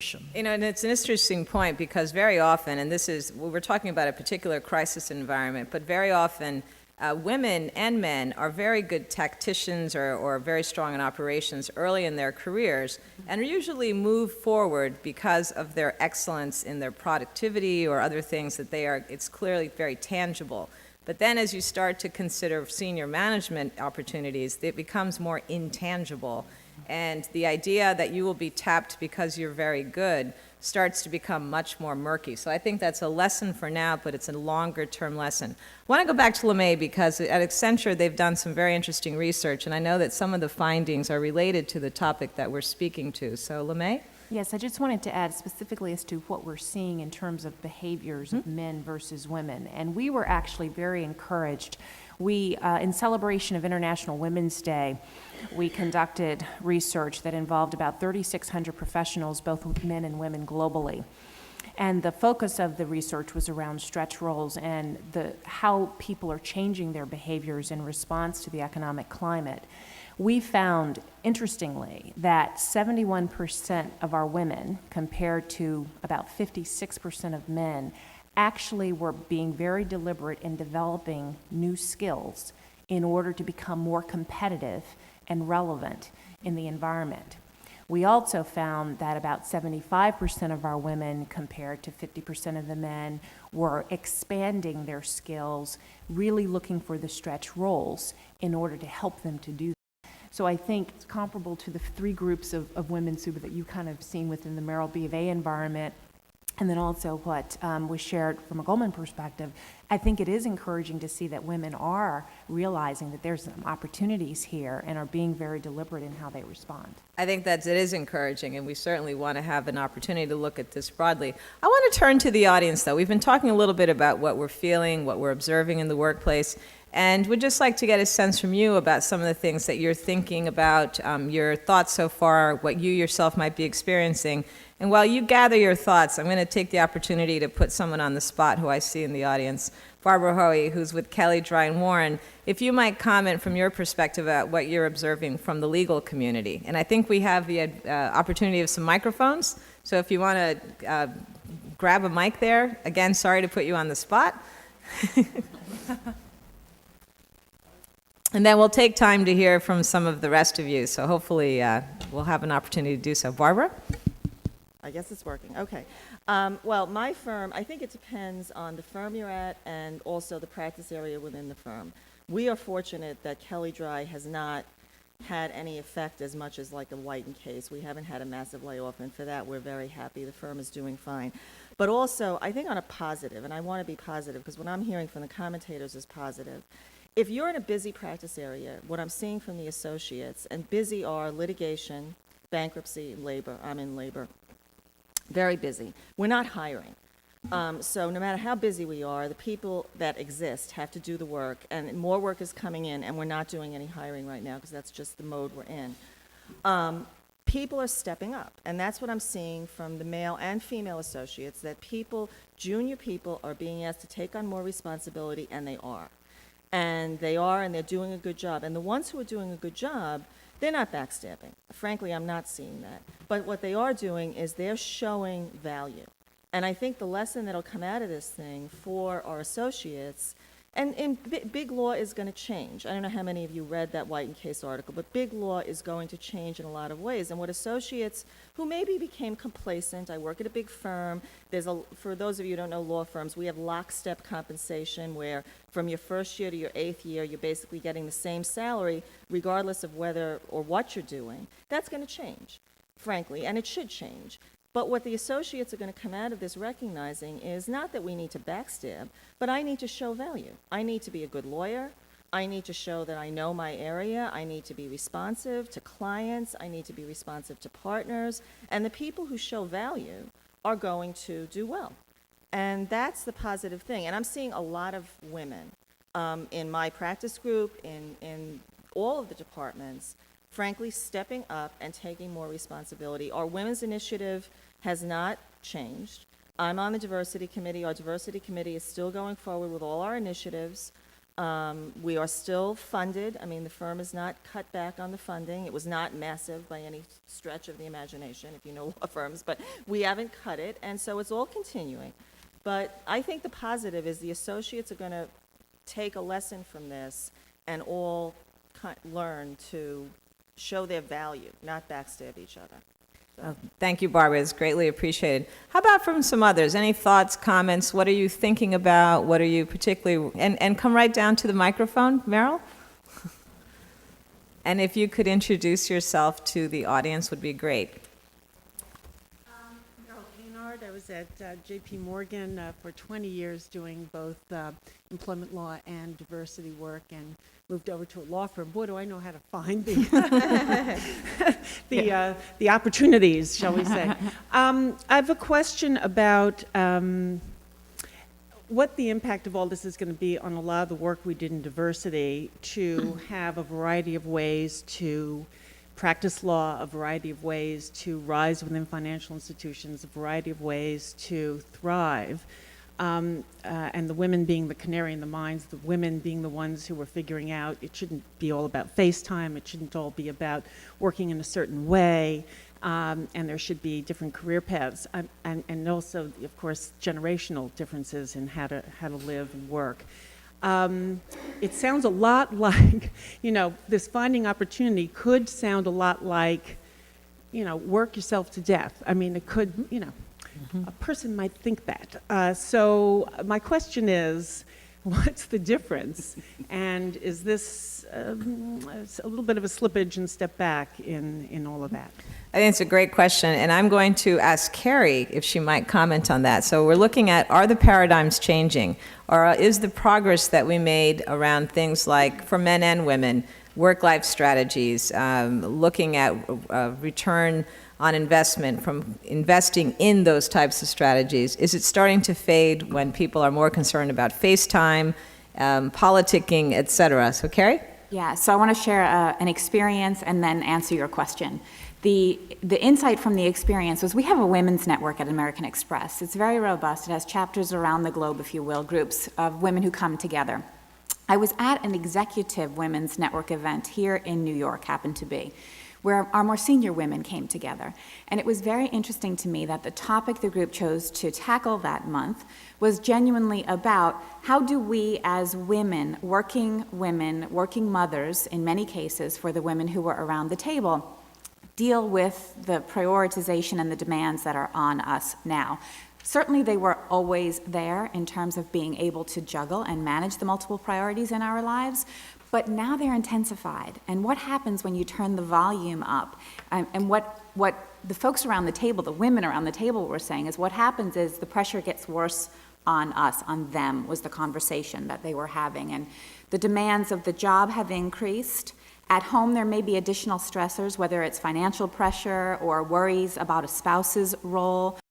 You know, and it's an interesting point because very often, and this is, we're talking about a particular crisis environment, but very often women and men are very good tacticians or very strong in operations early in their careers and usually move forward because of their excellence in their productivity or other things that they are, it's clearly very tangible. But then as you start to consider senior management opportunities, it becomes more intangible. And the idea that you will be tapped because you're very good starts to become much more murky. So I think that's a lesson for now, but it's a longer-term lesson. I want to go back to LeMay because at Accenture they've done some very interesting research, and I know that some of the findings are related to the topic that we're speaking to. So LeMay? Yes, I just wanted to add specifically as to what we're seeing in terms of behaviors of men versus women. And we were actually very encouraged. We, in celebration of International Women's Day, we conducted research that involved about 3,600 professionals, both men and women globally. And the focus of the research was around stretch roles and how people are changing their behaviors in response to the economic climate. We found, interestingly, that 71% of our women, compared to about 56% of men, actually were being very deliberate in developing new skills in order to become more competitive and relevant in the environment. We also found that about 75% of our women, compared to 50% of the men, were expanding their skills, really looking for the stretch roles in order to help them to do that. So I think it's comparable to the three groups of women, Suba, that you kind of seen within the Merrill B of A environment, and then also what was shared from a Goldman perspective. I think it is encouraging to see that women are realizing that there's some opportunities here and are being very deliberate in how they respond. I think that it is encouraging, and we certainly want to have an opportunity to look at this broadly. I want to turn to the audience, though. We've been talking a little bit about what we're feeling, what we're observing in the workplace, and we'd just like to get a sense from you about some of the things that you're thinking about, your thoughts so far, what you yourself might be experiencing. And while you gather your thoughts, I'm going to take the opportunity to put someone on the spot who I see in the audience, Barbara Hoey, who's with Kelly Dry & Warren. If you might comment from your perspective about what you're observing from the legal community. And I think we have the opportunity of some microphones, so if you want to grab a mic there. Again, sorry to put you on the spot. And then we'll take time to hear from some of the rest of you, so hopefully we'll have an opportunity to do so. Barbara? I guess it's working. Okay. Well, my firm, I think it depends on the firm you're at and also the practice area within the firm. We are fortunate that Kelly Dry has not had any effect as much as like a Whiten case. We haven't had a massive layoff, and for that we're very happy. The firm is doing fine. But also, I think on a positive, and I want to be positive because what I'm hearing from the commentators is positive. If you're in a busy practice area, what I'm seeing from the associates, and busy are litigation, bankruptcy, labor. I'm in labor. Very busy. We're not hiring. So no matter how busy we are, the people that exist have to do the work, and more work is coming in, and we're not doing any hiring right now because that's just the mode we're in. People are stepping up, and that's what I'm seeing from the male and female associates, that people, junior people, are being asked to take on more responsibility, and they are. And they're doing a good job. And the ones who are doing a good job, they're not backstabbing. Frankly, I'm not seeing that. But what they are doing is they're showing value. And I think the lesson that'll come out of this thing for our associates, and big law is going to change. I don't know how many of you read that Whiten case article, but big law is going to change in a lot of ways. And what associates who maybe became complacent, I work at a big firm, for those of you who don't know law firms, we have lockstep compensation where from your first year to your 8th year, you're basically getting the same salary regardless of whether or what you're doing. That's going to change, frankly, and it should change. But what the associates are going to come out of this recognizing is not that we need to backstab, but I need to show value. I need to be a good lawyer. I need to show that I know my area. I need to be responsive to clients. I need to be responsive to partners. And the people who show value are going to do well. And that's the positive thing. And I'm seeing a lot of women in my practice group, in all of the departments, frankly, stepping up and taking more responsibility. Our women's initiative has not changed. I'm on the diversity committee. Our diversity committee is still going forward with all our initiatives. We are still funded. I mean, the firm is not cut back on the funding. It was not massive by any stretch of the imagination, if you know law firms, but we haven't cut it, and so it's all continuing. But I think the positive is the associates are going to take a lesson from this and all learn to show their value, not backstab each other. Oh, thank you, Barbara. It's greatly appreciated. How about from some others? Any thoughts, comments? What are you thinking about? What are you particularly... And come right down to the microphone, Meryl. And if you could introduce yourself to the audience would be great. Meryl Kaynard. I was at J.P. Morgan for 20 years doing both employment law and diversity work, and moved over to a law firm. Boy, do I know how to find the opportunities, shall we say. I have a question about what the impact of all this is going to be on a lot of the work we did in diversity to have a variety of ways to practice law, a variety of ways to rise within financial institutions, a variety of ways to thrive. And the women being the canary in the mines, the women being the ones who were figuring out it shouldn't be all about FaceTime, it shouldn't all be about working in a certain way, and there should be different career paths, and also, of course, generational differences in how to live and work. It sounds a lot like, this finding opportunity could sound a lot like, work yourself to death. I mean, it could, a person might think that. So my question is, what's the difference? And is this a little bit of a slippage and step back in all of that? I think it's a great question, and I'm going to ask Carrie if she might comment on that. So we're looking at, are the paradigms changing? Or is the progress that we made around things like, for men and women, work-life strategies, looking at return on investment from investing in those types of strategies, is it starting to fade when people are more concerned about FaceTime, politicking, et cetera? So Carrie? Yeah, so I want to share an experience and then answer your question. The insight from the experience was we have a women's network at American Express. It's very robust. It has chapters around the globe, if you will, groups of women who come together. I was at an executive women's network event here in New York, happened to be, where our more senior women came together. And it was very interesting to me that the topic the group chose to tackle that month was genuinely about how do we as women, working mothers in many cases for the women who were around the table, deal with the prioritization and the demands that are on us now. Certainly they were always there in terms of being able to juggle and manage the multiple priorities in our lives, but now they're intensified. And what happens when you turn the volume up? And what the folks around the table, the women around the table were saying is what happens is the pressure gets worse on us, on them, was the conversation that they were having. And the demands of the job have increased. At home, there may be additional stressors, whether it's financial pressure or worries about a spouse's role